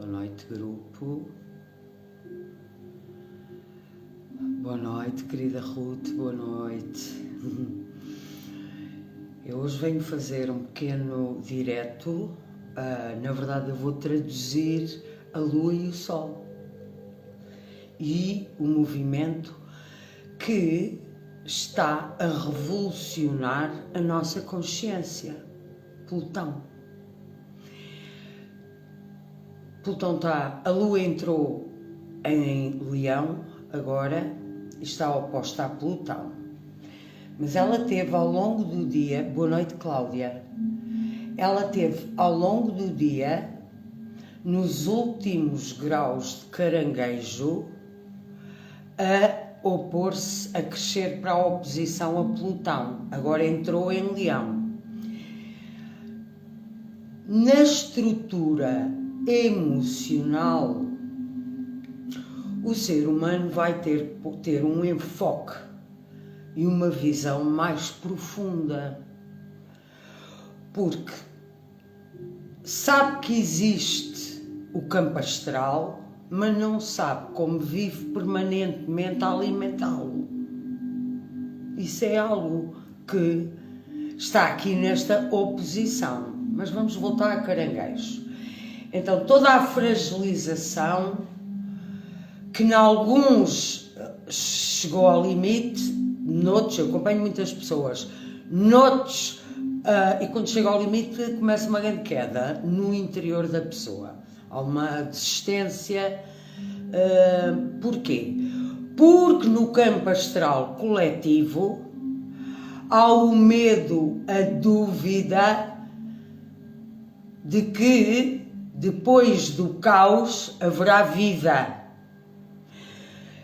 Boa noite, grupo. Boa noite, querida Ruth. Boa noite. Eu hoje venho fazer um pequeno direto. Na verdade, eu vou traduzir a Lua e o Sol e o movimento que está a revolucionar a nossa consciência. Plutão. Plutão está, a Lua entrou em Leão agora e está oposta a Plutão. Mas ela teve ao longo do dia, boa noite Cláudia, ela teve ao longo do dia, nos últimos graus de Caranguejo, a opor-se, a crescer para a oposição a Plutão. Agora entrou em Leão. Na estrutura emocional, o ser humano vai ter um enfoque e uma visão mais profunda, porque sabe que existe o campo astral, mas não sabe como vive permanentemente a alimentá-lo. Isso é algo que está aqui nesta oposição. Mas vamos voltar a Caranguejo. Então, toda a fragilização, que em alguns chegou ao limite, noutros, eu acompanho muitas pessoas, noutros, e quando chega ao limite começa uma grande queda no interior da pessoa. Há uma desistência. Porquê? Porque no campo astral coletivo há o medo, a dúvida de que depois do caos haverá vida.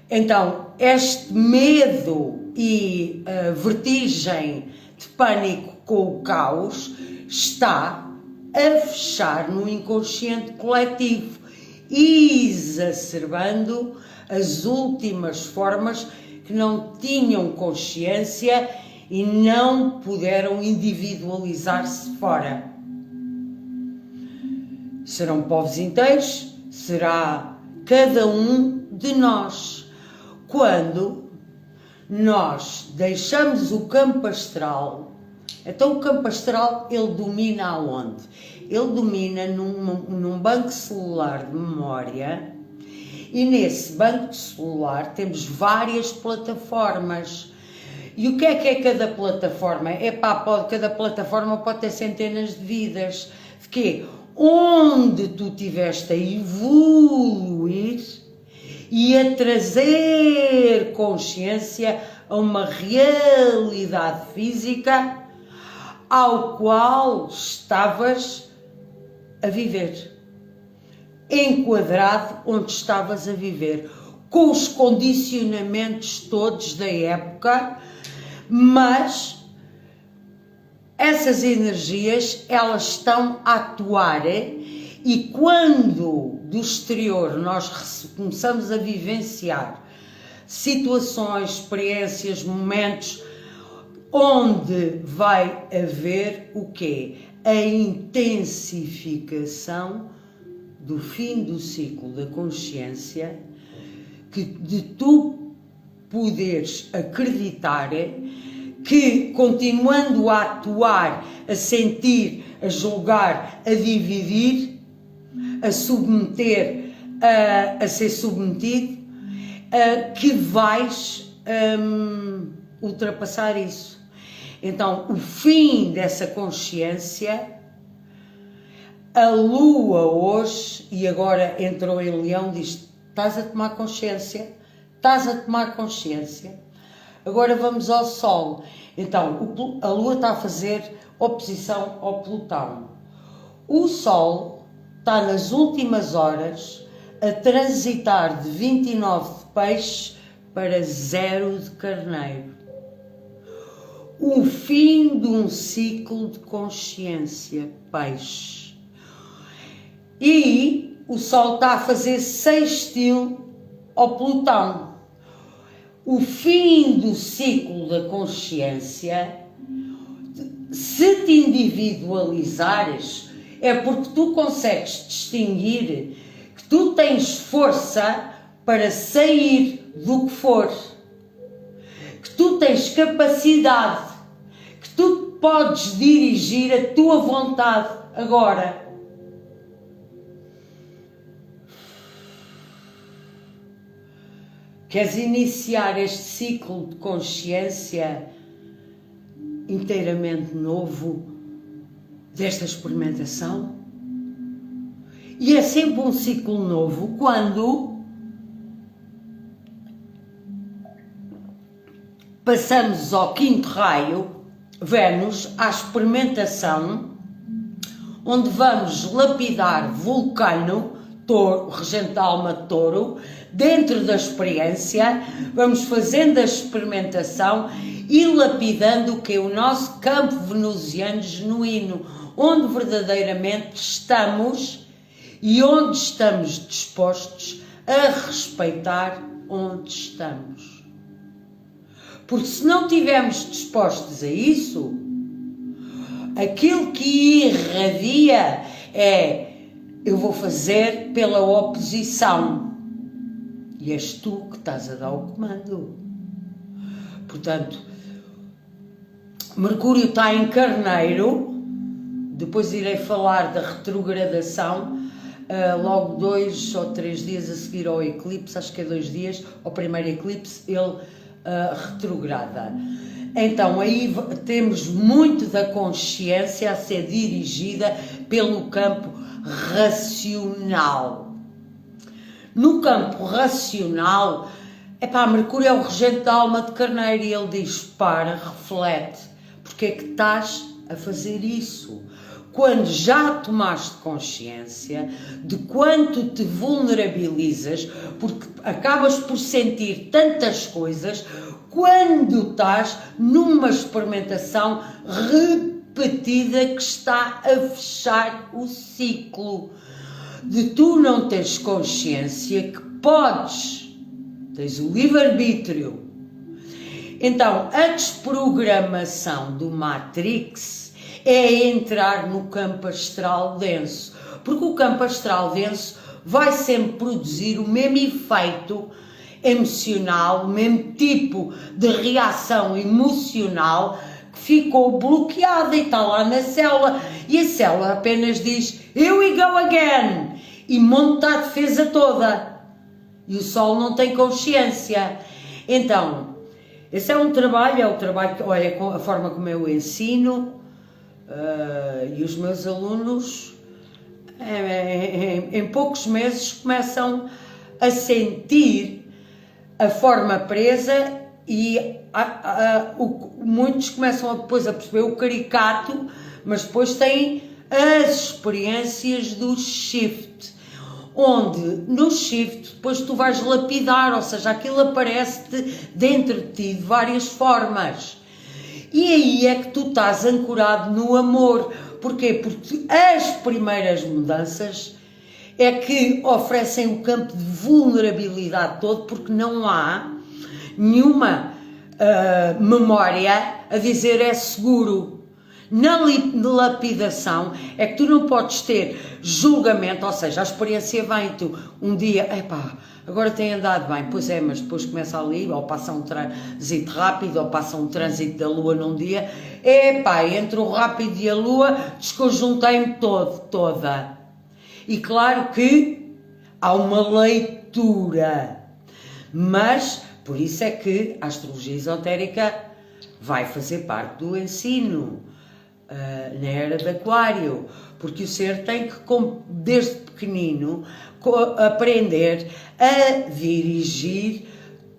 Então, este medo e vertigem de pânico com o caos está a fechar no inconsciente coletivo, exacerbando as últimas formas que não tinham consciência e não puderam individualizar-se fora. Serão povos inteiros, será cada um de nós. Quando nós deixamos o campo astral, então o campo astral ele domina aonde? Ele domina num banco celular de memória, e nesse banco celular temos várias plataformas. E o que é cada plataforma? Cada plataforma pode ter centenas de vidas. De quê? Onde tu tiveste a evoluir e a trazer consciência a uma realidade física ao qual estavas a viver, enquadrado onde estavas a viver, com os condicionamentos todos da época, mas essas energias, elas estão a atuar, e quando do exterior nós começamos a vivenciar situações, experiências, momentos onde vai haver o quê? A intensificação do fim do ciclo da consciência, que de tu poderes acreditar que, continuando a atuar, a sentir, a julgar, a dividir, a submeter, a ser submetido, que vais ultrapassar isso. Então, o fim dessa consciência, a Lua hoje, e agora entrou em Leão, diz: estás a tomar consciência, estás a tomar consciência. Agora vamos ao Sol. Então, a Lua está a fazer oposição ao Plutão. O Sol está nas últimas horas a transitar de 29 de Peixes para 0 de Carneiro. O fim de um ciclo de consciência, Peixe. E o Sol está a fazer sextil ao Plutão. O fim do ciclo da consciência, se te individualizares, é porque tu consegues distinguir tu tens força para sair do que for, que tu tens capacidade, que tu podes dirigir a tua vontade agora. Queres iniciar este ciclo de consciência inteiramente novo desta experimentação? E é sempre um ciclo novo quando passamos ao quinto raio, Vênus, à experimentação, onde vamos lapidar Vulcano, Touro, regente da alma de Touro, dentro da experiência, vamos fazendo a experimentação e lapidando o que é o nosso campo venusiano genuíno, onde verdadeiramente estamos e onde estamos dispostos a respeitar onde estamos. Porque se não estivermos dispostos a isso, aquilo que irradia é: eu vou fazer pela oposição. E és tu que estás a dar o comando. Portanto, Mercúrio está em Carneiro, depois irei falar da retrogradação, logo 2 ou 3 dias a seguir ao eclipse, acho que é 2 dias, ao primeiro eclipse, ele retrograda. Então aí temos muito da consciência a ser dirigida pelo campo racional. No campo racional, Mercúrio é o regente da alma de Carneiro e ele diz: para, reflete, porque é que estás a fazer isso? Quando já tomaste consciência de quanto te vulnerabilizas, porque acabas por sentir tantas coisas, quando estás numa experimentação repetida que está a fechar o ciclo, de tu não teres consciência que podes, tens o livre-arbítrio. Então, a desprogramação do Matrix é entrar no campo astral denso, porque o campo astral denso vai sempre produzir o mesmo efeito emocional, o mesmo tipo de reação emocional que ficou bloqueada e está lá na célula, e a célula apenas diz here we go again, e monta a defesa toda, e o Sol não tem consciência. Então, esse é o trabalho que, olha, a forma como eu ensino, e os meus alunos em poucos meses começam a sentir a forma presa e muitos começam depois a perceber o caricato, mas depois têm as experiências do shift, onde no shift depois tu vais lapidar, ou seja, aquilo aparece dentro de ti de várias formas. E aí é que tu estás ancorado no amor. Porquê? Porque as primeiras mudanças é que oferecem o campo de vulnerabilidade todo, porque não há nenhuma memória a dizer é seguro. Na lapidação é que tu não podes ter julgamento, ou seja, a experiência vem, tu um dia, agora tem andado bem, pois é, mas depois começa ali, ou passa um trânsito rápido, ou passa um trânsito da Lua num dia, entre o rápido e a Lua desconjuntei-me toda. E claro que há uma leitura, mas por isso é que a astrologia esotérica vai fazer parte do ensino na era de Aquário, porque o ser tem que, desde pequenino, aprender a dirigir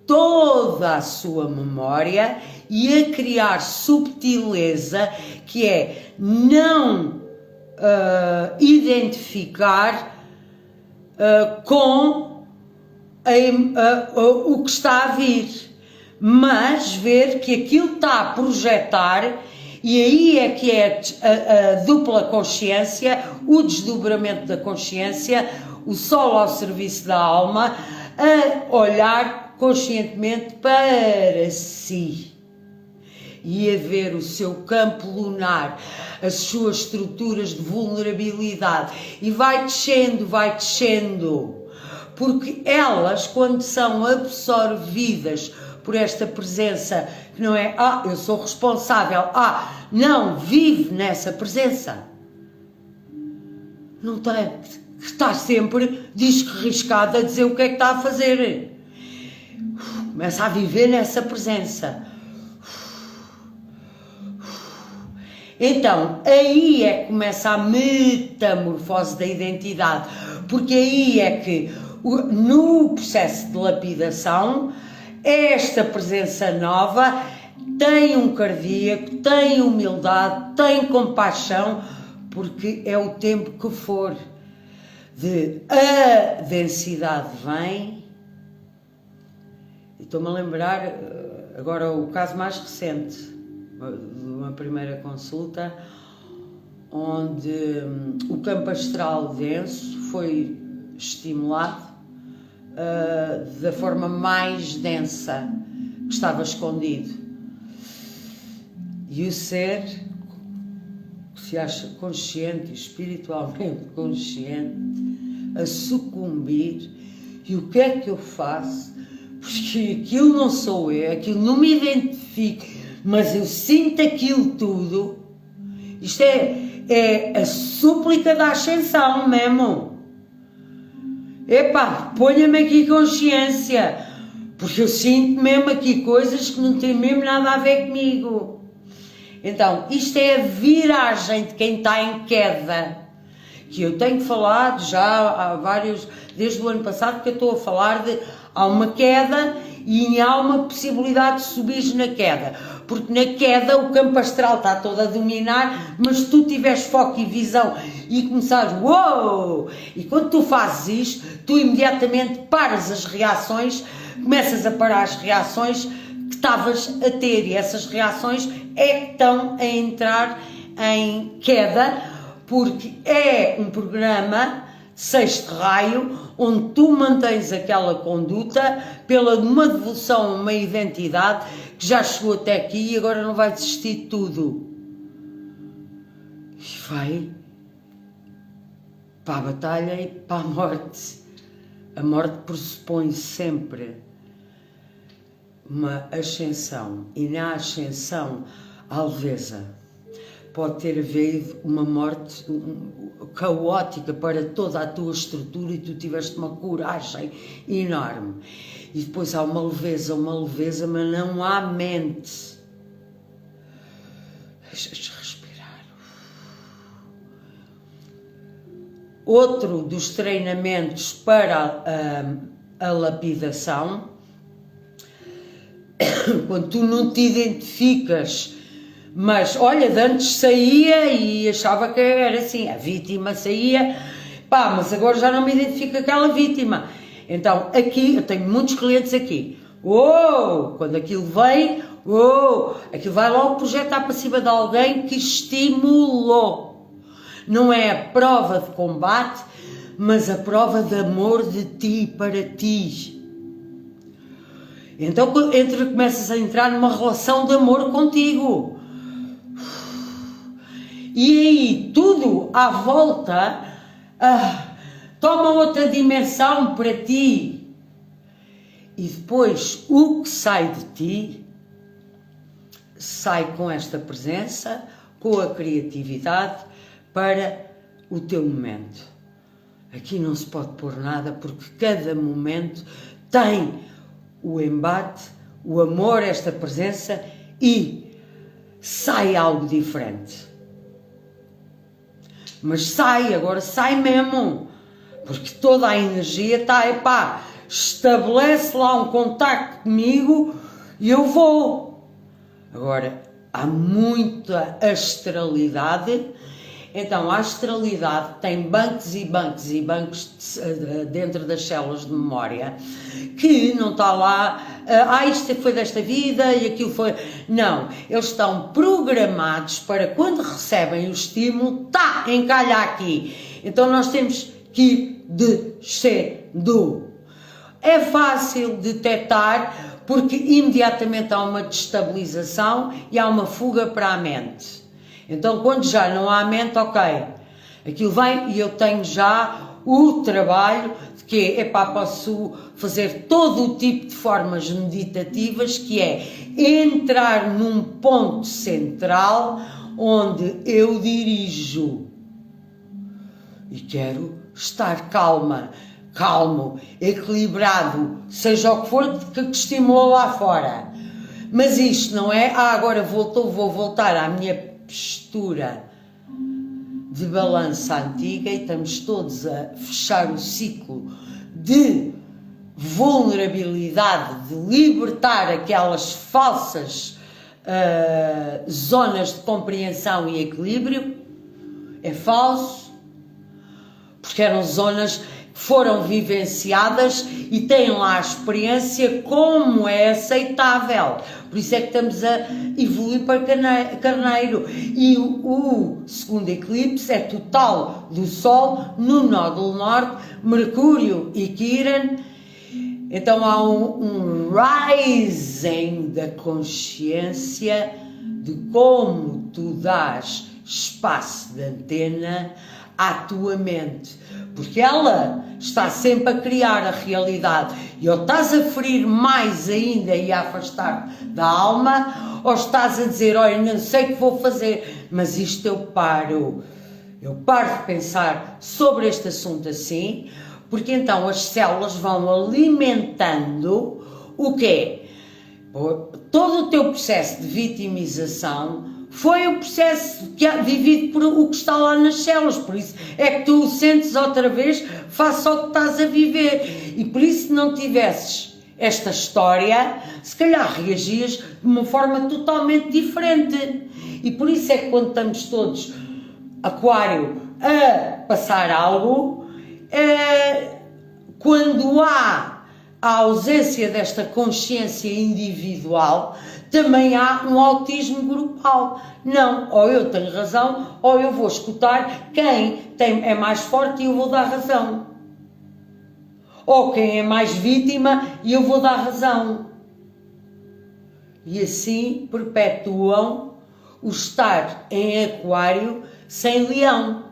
toda a sua memória e a criar subtileza, que é não identificar com o que está a vir, mas ver que aquilo está a projetar. E aí é que é a dupla consciência, o desdobramento da consciência, o Sol ao serviço da alma, a olhar conscientemente para si e a ver o seu campo lunar, as suas estruturas de vulnerabilidade, e vai descendo, porque elas, quando são absorvidas por esta presença, que não é, eu sou responsável, não, vive nessa presença. Não tem que estar sempre riscado a dizer o que é que está a fazer. Começa a viver nessa presença. Então, aí é que começa a metamorfose da identidade, porque aí é que, no processo de lapidação, esta presença nova tem um cardíaco, tem humildade, tem compaixão, porque é o tempo que for. A densidade vem, e estou-me a lembrar agora o caso mais recente, de uma primeira consulta, onde o campo astral denso foi estimulado da forma mais densa que estava escondido. E o ser que se acha consciente, espiritualmente consciente, a sucumbir. E o que é que eu faço? Porque aquilo não sou eu, aquilo não me identifica, mas eu sinto aquilo tudo. Isto é a súplica da ascensão mesmo. Epá, ponha-me aqui consciência, porque eu sinto mesmo aqui coisas que não têm mesmo nada a ver comigo. Então, isto é a viragem de quem está em queda, que eu tenho falado já há vários, desde o ano passado que eu estou a falar de, há uma queda e há uma possibilidade de subir na queda, porque na queda o campo astral está todo a dominar, mas se tu tiveres foco e visão e começares, uou! E quando tu fazes isto, tu imediatamente paras as reações, começas a parar as reações que estavas a ter, e essas reações é que estão a entrar em queda, porque é um programa sexto raio, onde tu mantens aquela conduta pela uma devolução a uma identidade que já chegou até aqui e agora não vai desistir de tudo. E vai para a batalha e para a morte. A morte pressupõe sempre uma ascensão, e na ascensão a leveza. Pode ter havido uma morte caótica para toda a tua estrutura e tu tiveste uma coragem enorme. E depois há uma leveza, mas não há mente. Deixa-te respirar. Outro dos treinamentos para a lapidação, quando tu não te identificas, mas olha, de antes saía e achava que era assim, a vítima saía, mas agora já não me identifico com aquela vítima. Então aqui, eu tenho muitos clientes aqui, quando aquilo vem, aquilo vai logo projetar para cima de alguém que estimulou. Não é a prova de combate, mas a prova de amor de ti para ti. Então começas a entrar numa relação de amor contigo. E aí tudo à volta toma outra dimensão para ti. E depois o que sai de ti sai com esta presença, com a criatividade para o teu momento. Aqui não se pode pôr nada, porque cada momento tem o embate, o amor, esta presença, e sai algo diferente. Mas agora sai mesmo, porque toda a energia está, estabelece lá um contacto comigo e eu vou. Agora, há muita astralidade, então a astralidade tem bancos e bancos e bancos dentro das células de memória, que não está lá, isto foi desta vida e aquilo foi... Não, eles estão programados para quando recebem o estímulo, encalha aqui. Então nós temos que ir descendo. É fácil detectar, porque imediatamente há uma destabilização e há uma fuga para a mente. Então quando já não há mente, aquilo vem e eu tenho já o trabalho de que, epá, posso fazer todo o tipo de formas meditativas, que é entrar num ponto central onde eu dirijo e quero estar calmo, equilibrado, seja o que for que estimulou lá fora. Mas isto não é, agora vou voltar à minha postura de balança antiga e estamos todos a fechar o ciclo de vulnerabilidade, de libertar aquelas falsas zonas de compreensão e equilíbrio. É falso, porque eram zonas que foram vivenciadas e têm lá a experiência como é aceitável. Por isso é que estamos a evoluir para Carneiro. E o segundo eclipse é total do Sol no nódulo norte, Mercúrio e Quiron. Então há um rising da consciência de como tu dás espaço de antena à tua mente, porque ela está sempre a criar a realidade e ou estás a ferir mais ainda e a afastar-te da alma, ou estás a dizer, olha, não sei o que vou fazer, mas isto eu paro de pensar sobre este assunto assim, porque então as células vão alimentando o quê? Todo o teu processo de vitimização foi o processo vivido por o que está lá nas células, por isso é que tu o sentes outra vez face ao que estás a viver, e por isso se não tivesses esta história, se calhar reagias de uma forma totalmente diferente. E por isso é que quando estamos todos, Aquário, a passar algo, quando há a ausência desta consciência individual, também há um autismo grupal. Não, ou eu tenho razão, ou eu vou escutar quem é mais forte e eu vou dar razão. Ou quem é mais vítima e eu vou dar razão. E assim perpetuam o estar em Aquário sem Leão.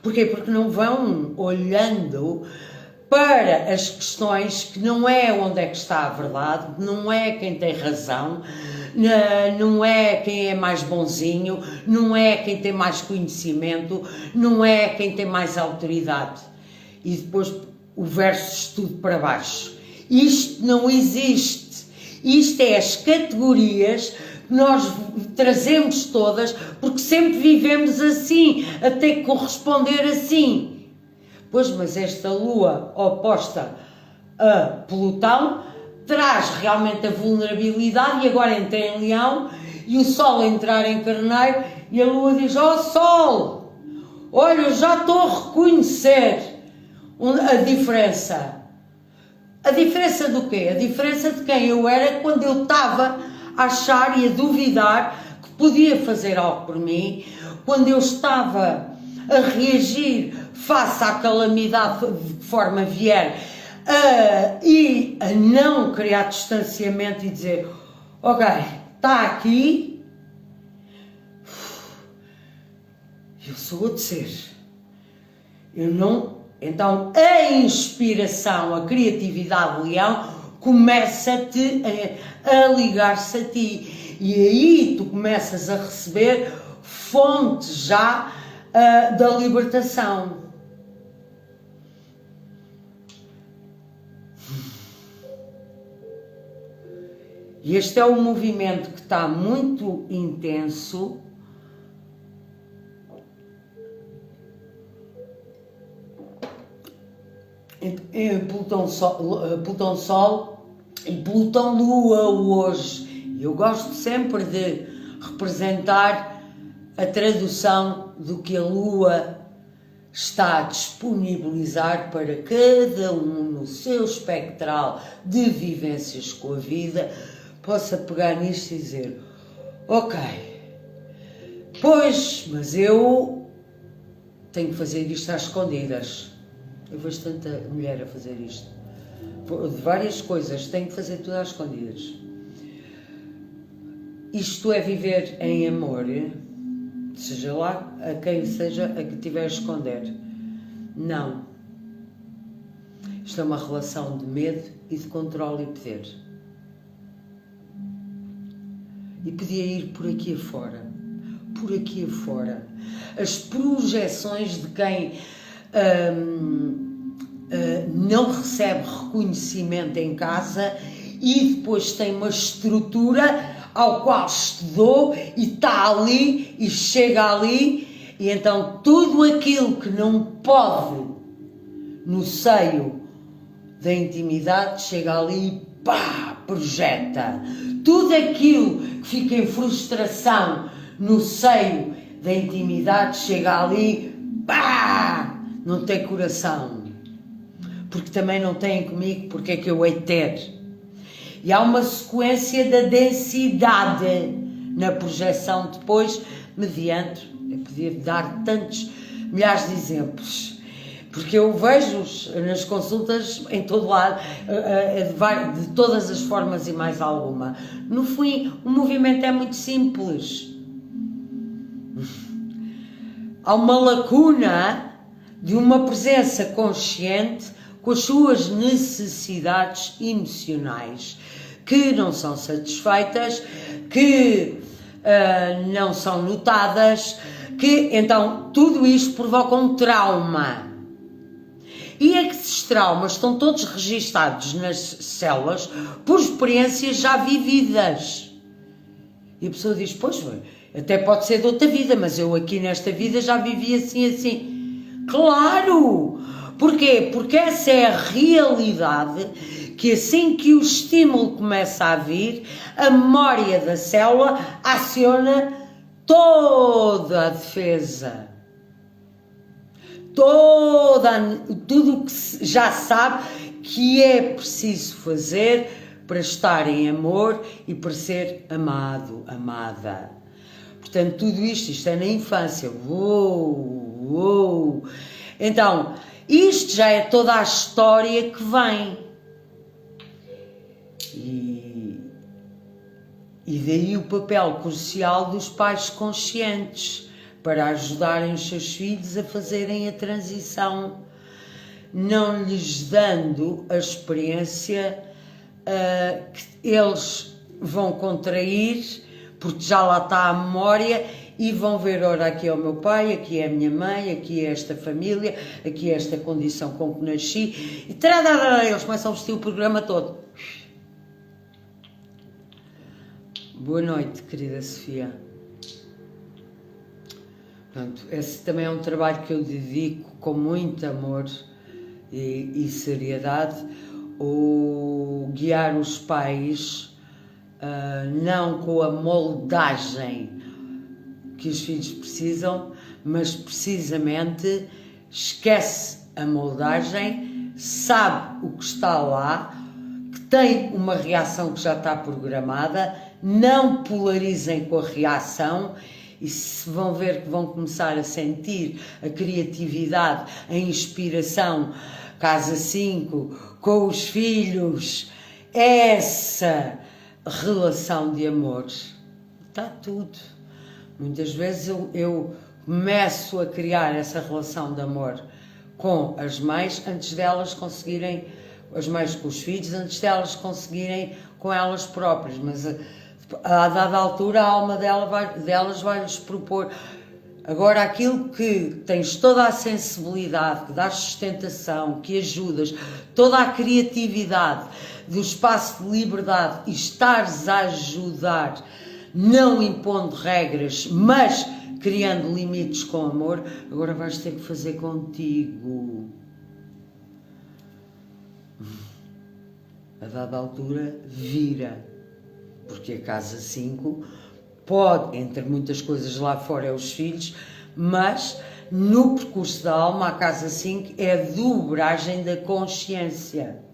Porquê? Porque não vão olhando para as questões que não é onde é que está a verdade, não é quem tem razão, não é quem é mais bonzinho, não é quem tem mais conhecimento, não é quem tem mais autoridade. E depois o verso tudo para baixo. Isto não existe. Isto é as categorias que nós trazemos todas, porque sempre vivemos assim, a ter que corresponder assim. Pois, mas esta lua oposta a Plutão traz realmente a vulnerabilidade, e agora entra em Leão, e o Sol entrar em Carneiro, e a lua diz, Sol, olha, eu já estou a reconhecer a diferença. A diferença do quê? A diferença de quem eu era quando eu estava a achar e a duvidar que podia fazer algo por mim, quando eu estava a reagir face à calamidade de que forma vier, e a não criar distanciamento e dizer, ok, está aqui, eu sou a descer. Eu não... Então a inspiração, a criatividade de Leão começa-te a ligar-se a ti, e aí tu começas a receber fonte já da libertação. E este é um movimento que está muito intenso. Plutão Sol e Plutão Lua hoje. Eu gosto sempre de representar a tradução do que a Lua está a disponibilizar para cada um no seu espectral de vivências com a vida, possa pegar nisto e dizer, ok, pois, mas eu tenho que fazer isto às escondidas. Eu vejo tanta mulher a fazer isto, de várias coisas, tenho que fazer tudo às escondidas. Isto é viver em amor, seja lá a quem seja a que tiver a esconder. Não. Isto é uma relação de medo e de controle e poder. E podia ir por aqui afora. Por aqui afora. As projeções de quem não recebe reconhecimento em casa e depois tem uma estrutura ao qual estudou e está ali e chega ali, e então tudo aquilo que não pode no seio da intimidade chega ali e pá, projeta. Tudo aquilo que fica em frustração no seio da intimidade chega ali, pá, não tem coração. Porque também não têm comigo, porque é que eu hei de ter? E há uma sequência da densidade na projeção depois, mediante, eu podia dar tantos milhares de exemplos, porque eu vejo-os nas consultas em todo lado, de todas as formas e mais alguma. No fim, o movimento é muito simples. Há uma lacuna de uma presença consciente com as suas necessidades emocionais, que não são satisfeitas, que não são notadas, que então tudo isto provoca um trauma. E esses traumas estão todos registados nas células por experiências já vividas. E a pessoa diz, pois, até pode ser de outra vida, mas eu aqui nesta vida já vivi assim. Claro! Porquê? Porque essa é a realidade que assim que o estímulo começa a vir, a memória da célula aciona toda a defesa. Tudo o que já sabe que é preciso fazer para estar em amor e para ser amado, amada. Portanto, tudo isto é na infância. Uou. Então, isto já é toda a história que vem. E daí o papel crucial dos pais conscientes para ajudarem os seus filhos a fazerem a transição, não lhes dando a experiência que eles vão contrair, porque já lá está a memória, e vão ver, ora, aqui é o meu pai, aqui é a minha mãe, aqui é esta família, aqui é esta condição com que nasci, e eles começam a vestir o programa todo. Boa noite, querida Sofia. Portanto, esse também é um trabalho que eu dedico com muito amor e seriedade, o guiar os pais, não com a moldagem que os filhos precisam, mas precisamente esquece a moldagem, sabe o que está lá, que tem uma reação que já está programada, não polarizem com a reação e se vão ver que vão começar a sentir a criatividade, a inspiração, casa 5, com os filhos, essa relação de amor, está tudo. Muitas vezes eu começo a criar essa relação de amor com as mães antes delas conseguirem, as mães com os filhos, antes delas conseguirem com elas próprias, mas a dada altura a alma delas vai-lhes propor. Agora, aquilo que tens toda a sensibilidade, que dás sustentação, que ajudas, toda a criatividade, do espaço de liberdade e estares a ajudar, não impondo regras, mas criando limites com amor, agora vais ter que fazer contigo. A dada altura, vira. Porque a casa 5 pode, entre muitas coisas lá fora, é os filhos, mas no percurso da alma, a casa 5 é a dobragem da consciência.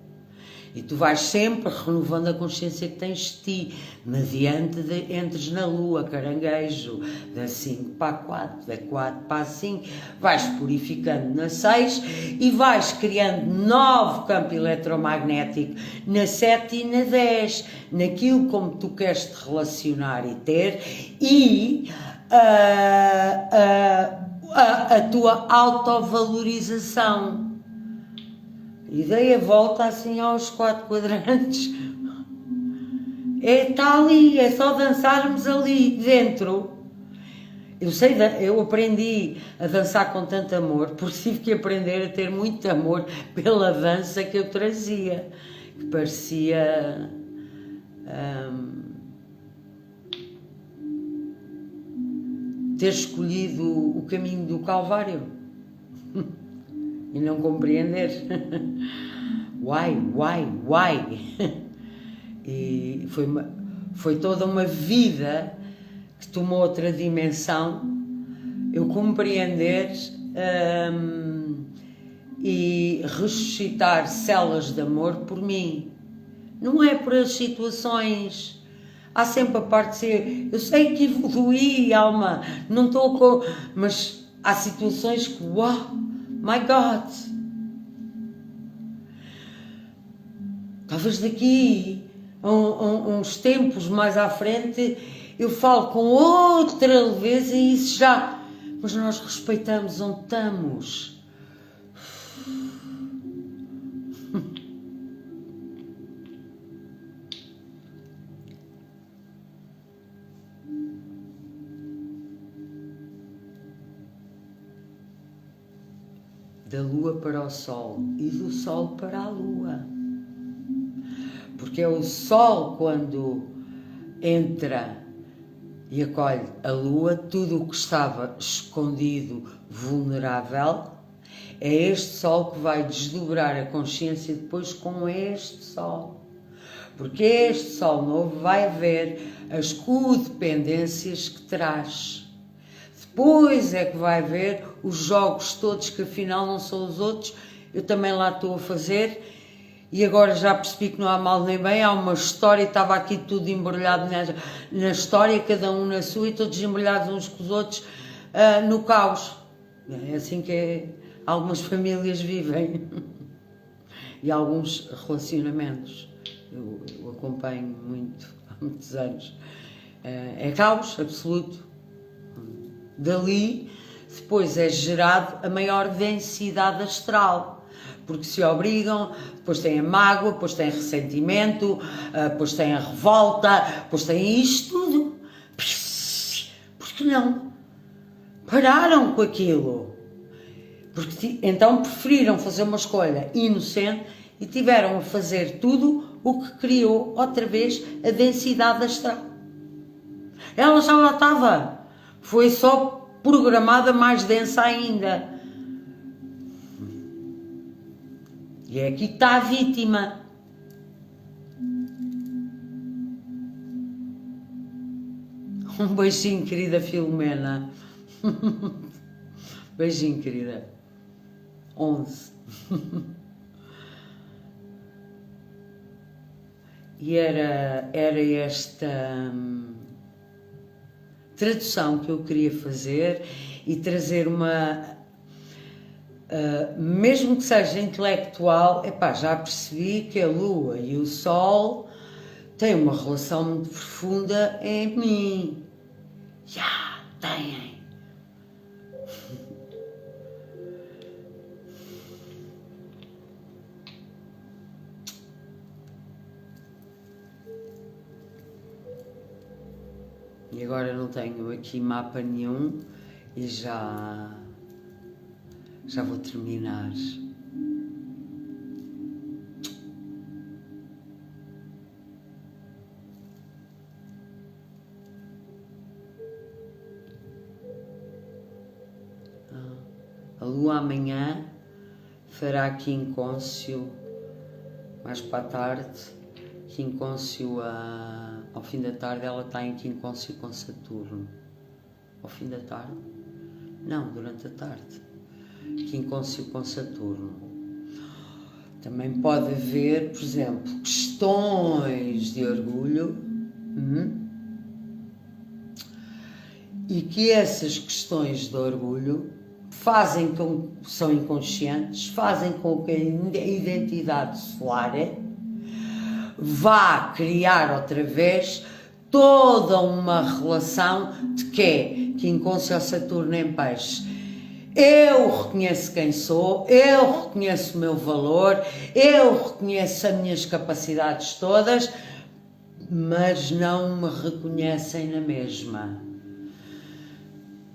E tu vais sempre renovando a consciência que tens de ti, mediante entres na lua, caranguejo, da 5 para a 4, da 4 para a 5, vais purificando na 6 e vais criando novo campo eletromagnético na 7 e na 10, naquilo como tu queres te relacionar e ter, e a tua autovalorização. E dei a volta assim aos 4 quadrantes. Está ali, é só dançarmos ali dentro. Eu aprendi a dançar com tanto amor, porque tive que aprender a ter muito amor pela dança que eu trazia, que parecia ter escolhido o caminho do Calvário e não compreender. Why? E foi toda uma vida que tomou outra dimensão, eu compreender e ressuscitar células de amor por mim. Não é por as situações. Há sempre a parte de ser, eu sei que evoluí, alma, não estou com... Mas há situações que, wow, my God. Talvez daqui a uns tempos mais à frente eu falo com outra leveza e isso já... Mas nós respeitamos onde estamos. Da lua para o sol e do sol para a lua. Porque é o sol quando entra e acolhe a lua, tudo o que estava escondido, vulnerável, é este sol que vai desdobrar a consciência depois com este sol. Porque este sol novo vai ver as codependências que traz. Depois é que vai ver os jogos todos que afinal não são os outros, eu também lá estou a fazer. E agora já percebi que não há mal nem bem, há uma história, estava aqui tudo embrulhado na história, cada um na sua e todos embrulhados uns com os outros no caos. É assim que algumas famílias vivem e alguns relacionamentos. Eu acompanho muito, há muitos anos. É caos absoluto. Dali, depois é gerado a maior densidade astral. Porque se obrigam, depois tem a mágoa, depois tem ressentimento, depois tem a revolta, depois tem isto tudo. Porque não? Pararam com aquilo. Porque então preferiram fazer uma escolha inocente e tiveram a fazer tudo o que criou outra vez a densidade astral. Ela já lá estava. Foi só programada mais densa ainda. E é aqui que está a vítima. Um beijinho, querida Filomena. Beijinho, querida. 11. E era esta tradução que eu queria fazer e trazer uma... mesmo que seja intelectual, já percebi que a lua e o sol têm uma relação muito profunda em mim. Já têm. E agora não tenho aqui mapa nenhum e já vou terminar. A lua amanhã fará quincôncio mais para a tarde. Quincôncio ao fim da tarde, ela está em quincôncio com Saturno. Ao fim da tarde? Não, durante a tarde. Quincôncio com Saturno. Também pode haver, por exemplo, questões de orgulho e que essas questões de orgulho são inconscientes, fazem com que a identidade solar vá criar outra vez toda uma relação de quê? Quincôncio Saturno em peixe. Eu reconheço quem sou, eu reconheço o meu valor, eu reconheço as minhas capacidades todas, mas não me reconhecem na mesma.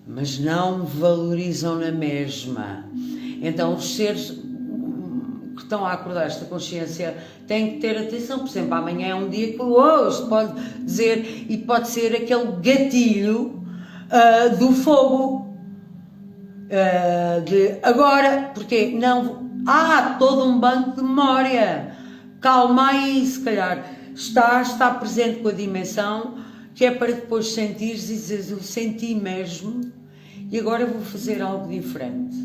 Mas não me valorizam na mesma. Então os seres que estão a acordar esta consciência têm que ter atenção. Por exemplo, amanhã é um dia que isto pode dizer, e pode ser aquele gatilho do fogo. De agora, porque não há todo um banco de memória. Calma aí, se calhar está presente com a dimensão, que é para depois sentires e dizeres, eu senti mesmo e agora vou fazer algo diferente.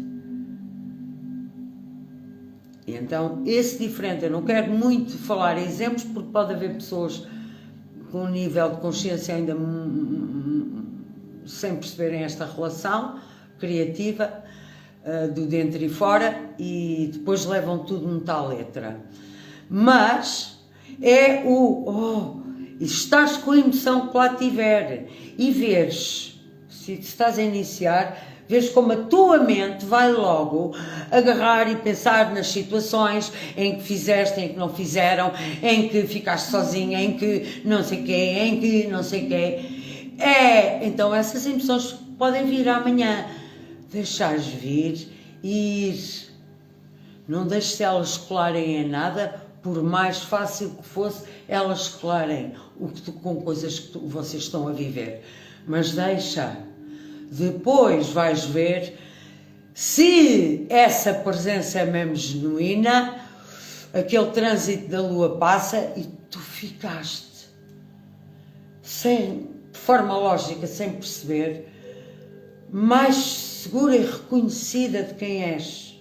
E então esse diferente, eu não quero muito falar em exemplos, porque pode haver pessoas com um nível de consciência ainda sem perceberem esta relação criativa do dentro e fora, e depois levam tudo numa tal letra. Mas é estás com a emoção que lá tiver e vês, se estás a iniciar, vês como a tua mente vai logo agarrar e pensar nas situações em que fizeste, em que não fizeram, em que ficaste sozinha, em que não sei quê, em que não sei quê. Então essas emoções podem vir amanhã. Deixares vir e ir. Não deixes elas colarem em nada, por mais fácil que fosse elas colarem com coisas que vocês estão a viver. Mas deixa. Depois vais ver se essa presença é mesmo genuína, aquele trânsito da lua passa e tu ficaste de forma lógica, sem perceber, mais segura e reconhecida de quem és.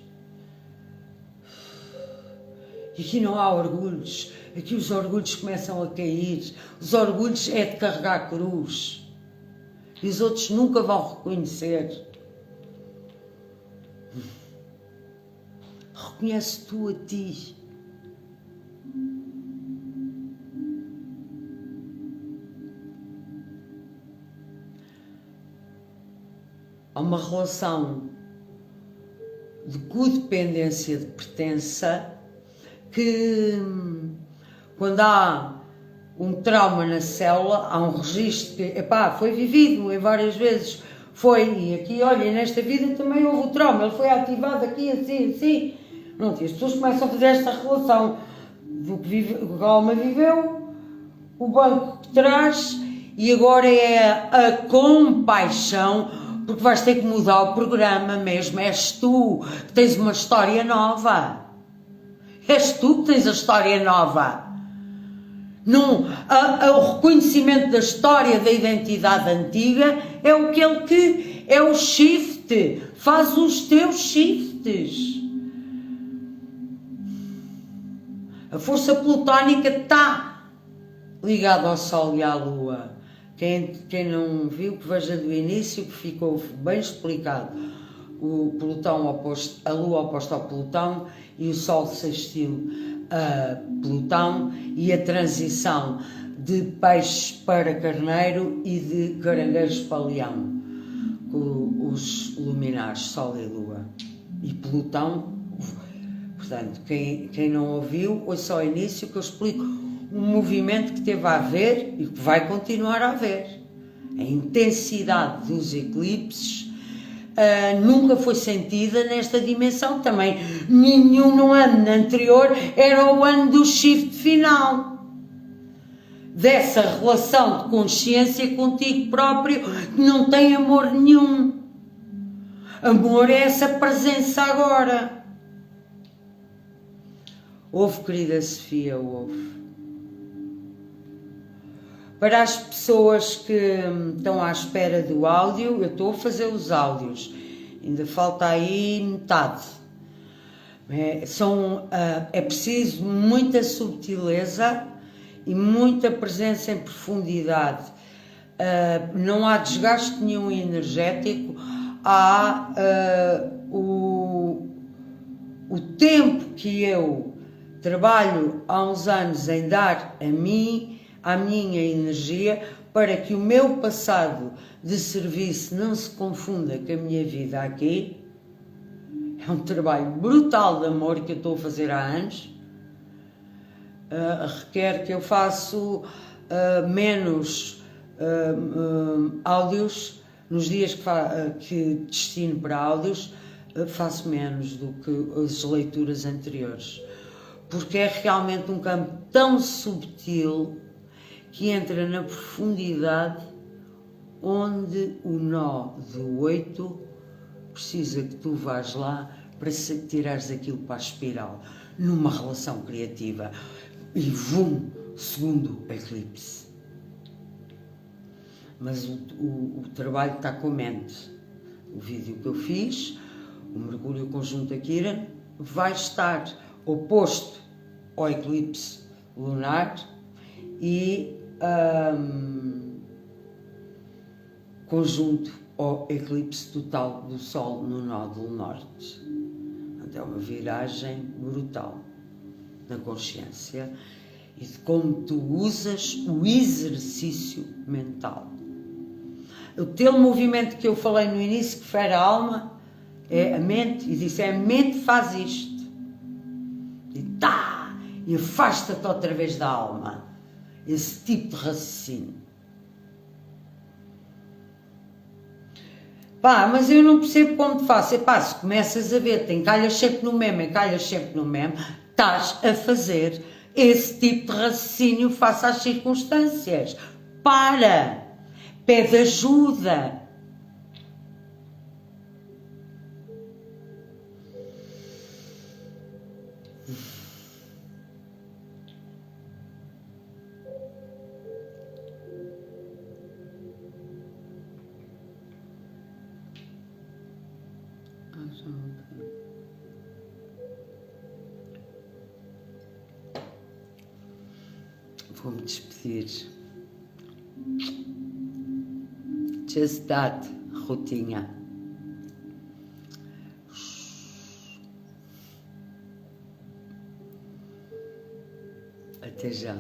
E aqui não há orgulhos, aqui os orgulhos começam a cair. Os orgulhos é de carregar cruz e os outros nunca vão reconhecer. Reconhece tu a ti. Há uma relação de codependência, de pertença, que quando há um trauma na célula, há um registro que, foi vivido em várias vezes, e aqui, olha, nesta vida também houve o trauma, ele foi ativado aqui, assim. Não, as pessoas começam a fazer esta relação do que a alma viveu, o banco que traz, e agora é a compaixão, porque vais ter que mudar o programa mesmo. És tu que tens uma história nova. És tu que tens a história nova. O reconhecimento da história da identidade antiga é aquele que é o shift. Faz os teus shifts. A força plutónica está ligada ao Sol e à Lua. Quem não viu, que veja do início, que ficou bem explicado. O Plutão oposto, a Lua oposta ao Plutão e o Sol sextil a Plutão, e a transição de peixes para carneiro e de caranguejos para leão, os luminares Sol e Lua e Plutão. Portanto, quem não ouviu, ouça ao início que eu explico um movimento que teve a haver e que vai continuar a haver. A intensidade dos eclipses nunca foi sentida nesta dimensão também. Nenhum no ano anterior era o ano do shift final. Dessa relação de consciência contigo próprio que não tem amor nenhum. Amor é essa presença agora. Ouve, querida Sofia, ouve. Para as pessoas que estão à espera do áudio, eu estou a fazer os áudios, ainda falta aí metade. É preciso muita subtileza e muita presença em profundidade. Não há desgaste nenhum energético, há o tempo que eu trabalho há uns anos em dar a mim, à minha energia, para que o meu passado de serviço não se confunda com a minha vida aqui. É um trabalho brutal de amor que eu estou a fazer há anos. Requer que eu faço menos áudios. Nos dias que destino para áudios, faço menos do que as leituras anteriores. Porque é realmente um campo tão subtil que entra na profundidade onde o nó do 8 precisa que tu vás lá para tirares aquilo para a espiral, numa relação criativa. E vum, segundo eclipse. Mas o trabalho está com a mente. O vídeo que eu fiz, o Mercúrio conjunto a Quiron, vai estar oposto ao eclipse lunar e conjunto ao eclipse total do Sol no nódulo norte. É uma viragem brutal na consciência e de como tu usas o exercício mental. O teu movimento que eu falei no início, que fere a alma, é a mente, e disse, a mente faz isto. E afasta-te outra vez da alma. Esse tipo de raciocínio. Mas eu não percebo como te faço. Se começas a ver, encalhas sempre no mesmo, estás a fazer esse tipo de raciocínio face às circunstâncias. Pede ajuda. Vou-me despedir. Just that, Rutinha. Até já.